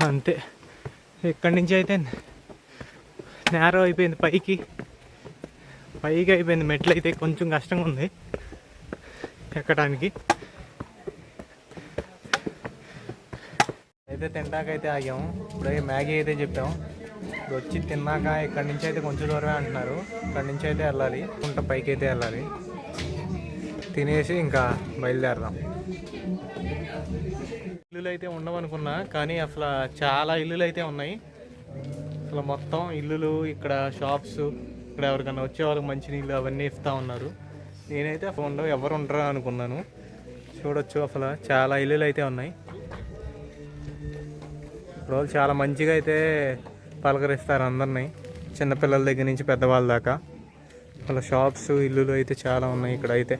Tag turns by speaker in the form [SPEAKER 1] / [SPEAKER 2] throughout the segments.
[SPEAKER 1] అంతే. ఇక్కడి నుంచి అయితే నేరో అయిపోయింది, పైకి అయిపోయింది. మెట్లు అయితే కొంచెం కష్టంగా ఉంది ఎక్కడానికి. అయితే తినడాకైతే ఆగాము. ఇప్పుడు మ్యాగీ అయితే చెప్పాము. ఇప్పుడు వచ్చి తిన్నాక ఇక్కడి నుంచి అయితే కొంచెం దూరమే అంటున్నారు. ఇక్కడి నుంచి అయితే వెళ్ళాలి, కుంట పైకి అయితే వెళ్ళాలి. తినేసి ఇంకా బయలుదేరదాం. ఇల్లులు అయితే ఉండవనుకున్నా, కానీ అసలు చాలా ఇల్లులు అయితే ఉన్నాయి. అసలు మొత్తం ఇల్లులు, ఇక్కడ షాప్స్, ఇక్కడ ఎవరికైనా వచ్చే వాళ్ళకి మంచినీళ్ళు అవన్నీ ఇస్తూ ఉన్నారు. నేనైతే ఫోన్లో ఎవరు ఉండరా అనుకున్నాను. చూడొచ్చు అసలు చాలా ఇల్లులు అయితే ఉన్నాయి. రోజు చాలా మంచిగా అయితే పలకరిస్తారు అందరినీ, చిన్నపిల్లల దగ్గర నుంచి పెద్దవాళ్ళ దాకా. అలా షాప్స్, ఇల్లులు అయితే చాలా ఉన్నాయి. ఇక్కడ అయితే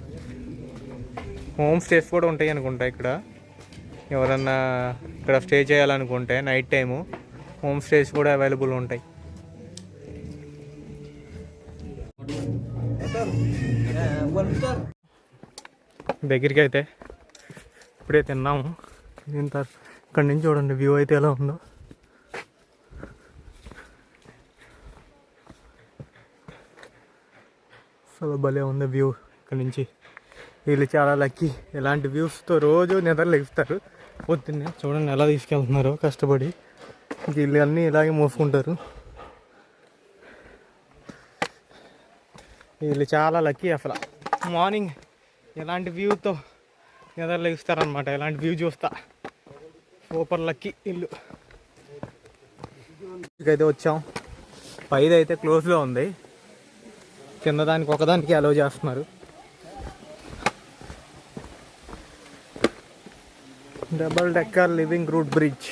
[SPEAKER 1] హోమ్ స్టేస్ కూడా ఉంటాయి అనుకుంటా. ఇక్కడ ఎవరన్నా ఇక్కడ స్టే చేయాలనుకుంటే నైట్ టైము హోమ్ స్టేస్ కూడా అవైలబుల్ ఉంటాయి. దగ్గరికి అయితే ఇప్పుడే తిన్నాము. దీని తర్వాత ఇక్కడ నుంచి చూడండి వ్యూ అయితే ఎలా ఉందో. అసలు భలే ఉంది వ్యూ ఇక్కడ నుంచి. వీళ్ళు చాలా లక్కీ, ఇలాంటి వ్యూస్తో రోజు నిద్రలు ఎగుస్తారు. పొద్దున్నే చూడండి ఎలా తీసుకెళ్తున్నారు కష్టపడి. వీళ్ళు అన్నీ ఇలాగే మోసుకుంటారు. వీళ్ళు చాలా లక్కీ అసలు. మార్నింగ్ ఇలాంటి వ్యూతో నిద్రలు ఎగుస్తారనమాట. ఇలాంటి వ్యూ చూస్తా సూపర్ లక్కీ ఇల్లు. ఇకైతే వచ్చాం. పైది అయితే క్లోజ్లో ఉంది, కింద దానికి ఒకదానికి అలో చేస్తున్నారు. Double decker living route bridge.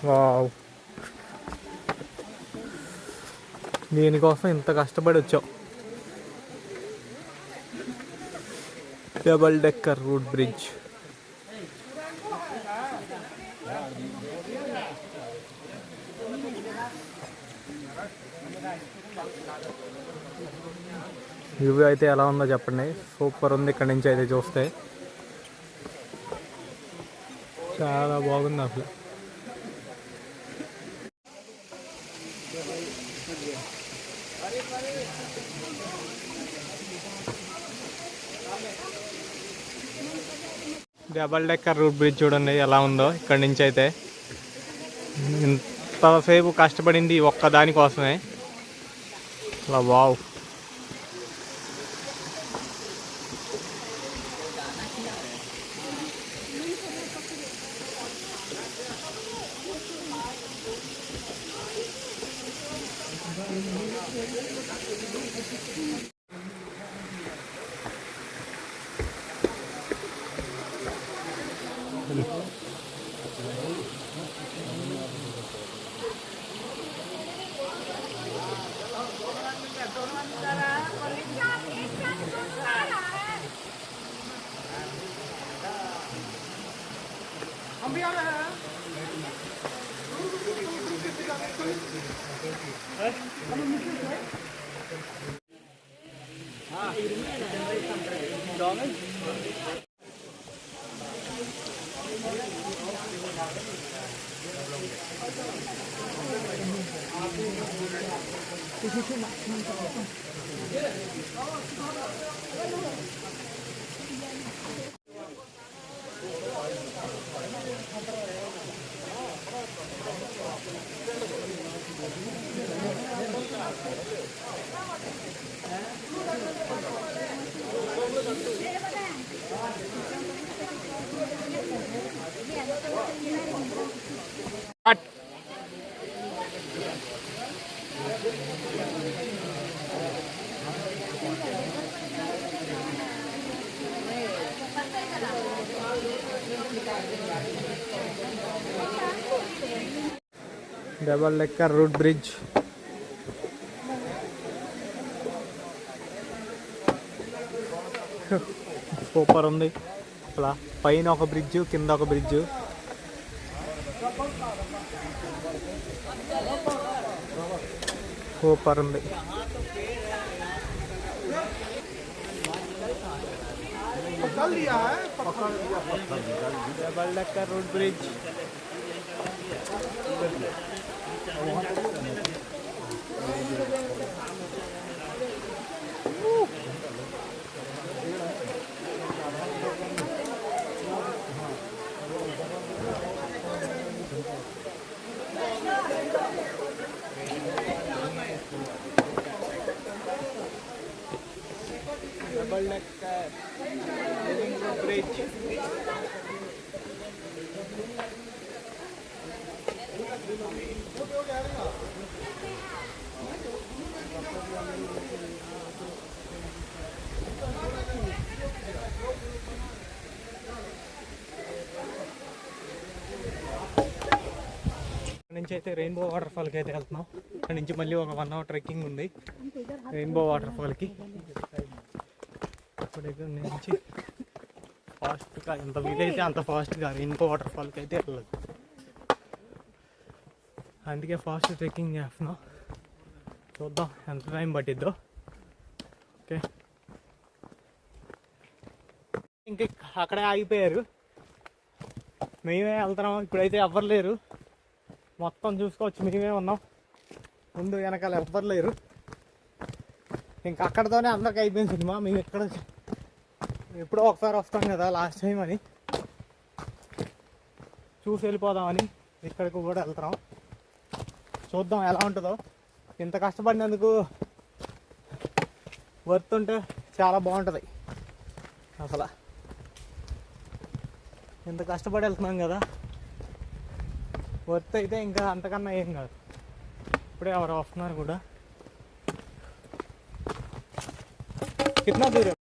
[SPEAKER 1] Wow, దీనికోసం ఇంత కష్టపడి వచ్చాం. Double decker route bridge. View అయితే ఎలా ఉందో చెప్పండి. సూపర్ ఉంది. ఇక్కడ నుంచి అయితే చూస్తే చాలా బాగుంది అసలు. డబల్ డెక్కర్ రూట్ బ్రిడ్జ్ చూడండి ఎలా ఉందో. ఇక్కడ నుంచి అయితే ఇంతసేపు కష్టపడింది ఒక్క దానికోసమే. అలా wow. Double decker route bridge. Super ఉంది అలా. పైన ఒక బ్రిడ్జ్, కింద ఒక బ్రిడ్జ్. సూపర్ ఉంది. Double decker road bridge double decker bridge నుంచి అయితే రెయిన్బో వాటర్ ఫాల్కి అయితే వెళ్తున్నాం. అక్కడ నుంచి మళ్ళీ ఒక 1 అవర్ ట్రెక్కింగ్ ఉంది రెయిన్బో వాటర్ ఫాల్కి. ఇప్పుడు దగ్గర నుంచి ఫాస్ట్గా ఎంత వీలైతే అంత ఫాస్ట్గా రెయిన్బో వాటర్ ఫాల్కి అయితే వెళ్ళదు. అందుకే ఫాస్ట్ ట్రెక్కింగ్ చేస్తున్నాం. చూద్దాం ఎంత టైం పట్టిద్దో. ఓకే, ఇంక అక్కడే ఆగిపోయారు. మేమే వెళ్తున్నాం. ఇప్పుడైతే ఎవ్వరు లేరు. మొత్తం చూసుకోవచ్చు, మేమే ఉన్నాం. ముందు వెనకాల ఎవ్వరు లేరు. ఇంకా అక్కడితోనే అందరికి అయిపోయింది సినిమా. మేము ఎక్కడ ఎప్పుడో ఒకసారి వస్తాం కదా లాస్ట్ టైం అని చూసి వెళ్ళిపోదామని ఇక్కడికి కూడా వెళ్తున్నాం. చూద్దాం ఎలా ఉంటుందో. ఇంత కష్టపడినందుకు వర్త్ ఉంటే చాలా బాగుంటుంది. అసలు ఇంత కష్టపడి వెళ్తున్నాం కదా, వర్త్ అయితే ఇంకా అంతకన్నా ఏం కాదు. ఇప్పుడే ఎవరు వస్తున్నారు కూడా. కిतना दूर है?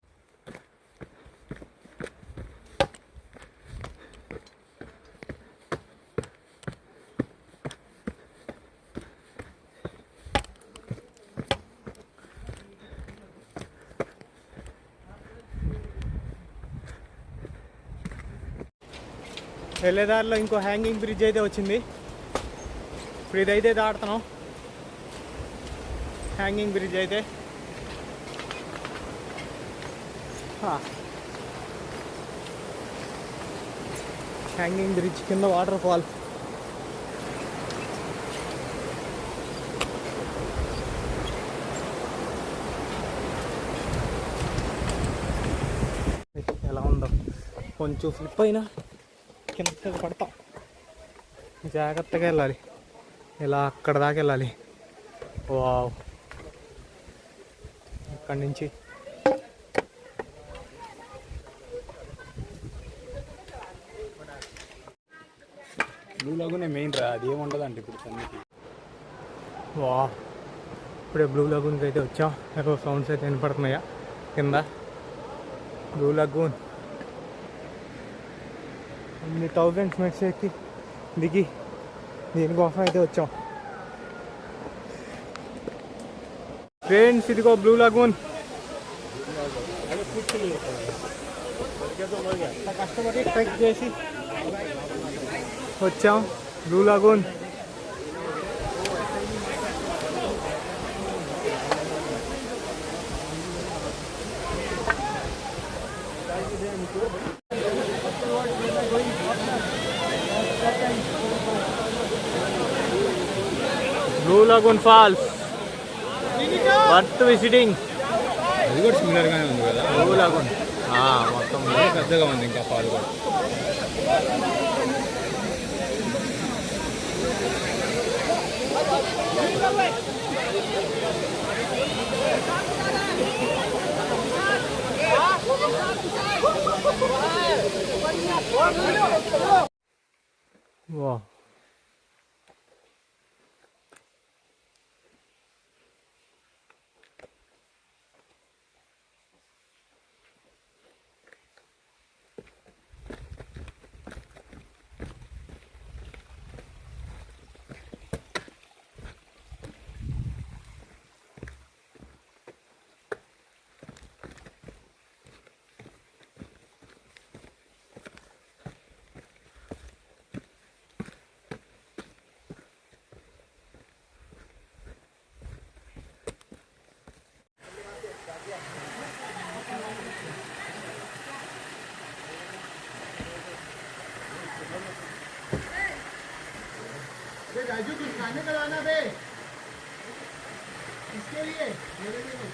[SPEAKER 1] వెళ్ళేదారిలో ఇంకో హ్యాంగింగ్ బ్రిడ్జ్ అయితే వచ్చింది. ఇప్పుడు ఇదైతే దాటుతున్నాం. హ్యాంగింగ్ బ్రిడ్జ్ అయితే హ్యాంగింగ్ బ్రిడ్జ్ కింద వాటర్ ఫాల్. ఎలా ఉందో, కొంచెం స్లిప్ అయినా కింద పడతాం. జాగ్రత్తగా వెళ్ళాలి. ఇలా అక్కడ దాకా వెళ్ళాలి. వావ్, అక్కడి నుంచి
[SPEAKER 2] బ్లూ లాగూనే మెయిన్ రా, అది ఏముండదు అంటే ఇప్పుడు సన్నికి.
[SPEAKER 1] వా, ఇప్పుడే బ్లూ లాగూన్కి అయితే వచ్చాం. ఏదో సౌండ్స్ అయితే వినపడుతున్నాయా కింద. బ్లూ లాగూన్ అన్ని 1000 మెట్స్ ఎక్కి దిగి దీనికోసం అయితే వచ్చాం. ఫ్రెండ్స్, ఇదిగో బ్లూ లాగూన్. కష్టపడి ట్రెక్ చేసి వచ్చాం blue lagoon. Blue lagoon falls worth visiting.
[SPEAKER 2] అది కూడా సిమిలర్గానే ఉంది కదా
[SPEAKER 1] బ్లూ లాగూన్. మొత్తం
[SPEAKER 2] పెద్దగా ఉంది ఇంకా ఫాల్ కూడా.
[SPEAKER 1] వా,
[SPEAKER 3] राजू कुछ खाने का लाना बे इसके लिए मेरे लिए नहीं।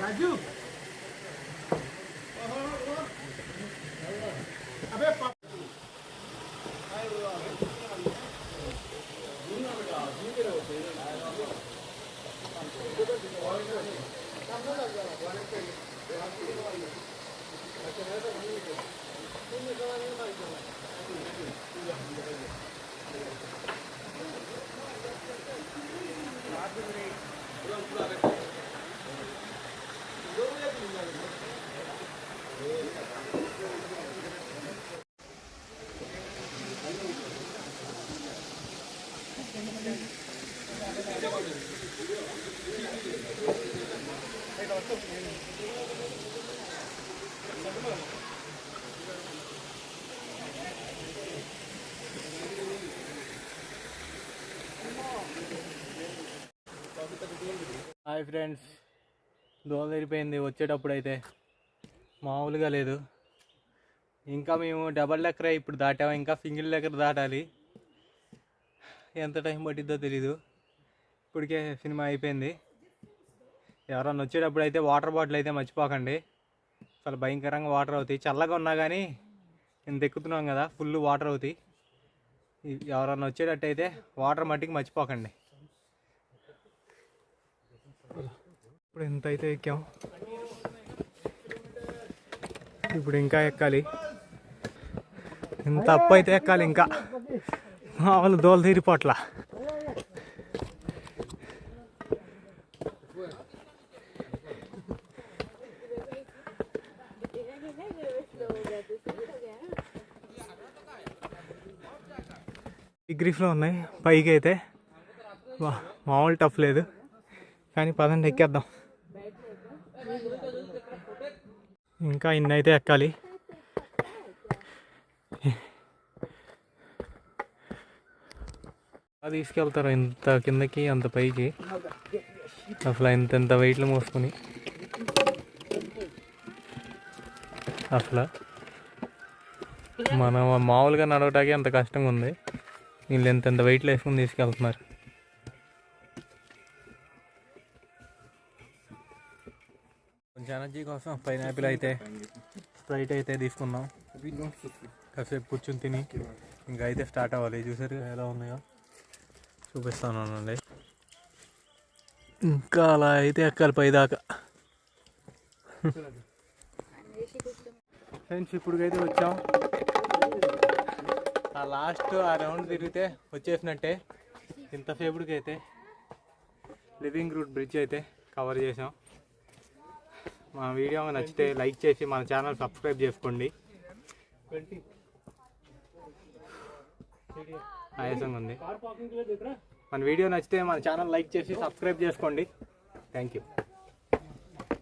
[SPEAKER 3] राजू अबे
[SPEAKER 1] హాయ్ ఫ్రెండ్స్, దోల తెరిపోయింది వచ్చేటప్పుడు అయితే మామూలుగా లేదు. ఇంకా మేము డబల్ డెక్కర్ ఇప్పుడు దాటాము, ఇంకా సింగిల్ డెక్కర్ దాటాలి. ఎంత టైం పట్టిద్దో తెలీదు. ఇప్పటికే సినిమా అయిపోయింది. ఎవరన్నా వచ్చేటప్పుడు అయితే వాటర్ బాటిల్ అయితే మర్చిపోకండి. అసలు భయంకరంగా వాటర్ అవుతాయి. చల్లగా ఉన్నా కానీ ఇంత ఎక్కుతున్నాం కదా, ఫుల్ వాటర్ అవుతాయి. ఎవరన్నా వచ్చేటట్టు అయితే వాటర్ మట్టికి మర్చిపోకండి. ఇప్పుడు ఎంత అయితే ఎక్కాం, ఇప్పుడు ఇంకా ఎక్కాలి. ఇంత అప్పు అయితే ఎక్కాలి. ఇంకా మామూలు దోల తీరిపోట్ల. డిగ్రీస్లో ఉన్నాయి పైకి అయితే. మామూలు టఫ్ లేదు కానీ పదండి ఎక్కేద్దాం. ఇంకా ఇన్ని అయితే ఎక్కాలి. తీసుకెళ్తారు ఇంత కిందకి అంత పైకి, అసలు ఇంత వెయిట్లు మోసుకొని. అసలు మనం మామూలుగా నడవటానికి అంత కష్టంగా ఉంది, వీళ్ళు ఎంత వెయిట్లు వేసుకొని తీసుకెళ్తున్నారు. కొంచెం ఎనర్జీ కోసం పైనాపిల్ అయితే స్ప్రైట్ అయితే తీసుకున్నాం. కాసేపు కూర్చొని తిని ఇంకా అయితే స్టార్ట్ అవ్వాలి. చూసారు ఎలా ఉన్నాయో చూపిస్తాను అనండి. ఇంకా అలా అయితే ఎక్కాలి పైదాకా. ఫ్రెండ్స్ ఇప్పుడుకైతే వచ్చాం. ఆ లాస్ట్ ఆ రౌండ్ తిరిగితే వచ్చేసినట్టే. ఇంతసేపుడికి అయితే లివింగ్ రూట్ బ్రిడ్జ్ అయితే కవర్ చేసాం. మా వీడియో నచ్చితే లైక్ చేసి మన ఛానల్ సబ్స్క్రైబ్ చేసుకోండి. ఆయాసంగా ఉంది. మన వీడియో నచ్చితే మన ఛానల్ లైక్ చేసి సబ్స్క్రైబ్ చేసుకోండి. Thank you.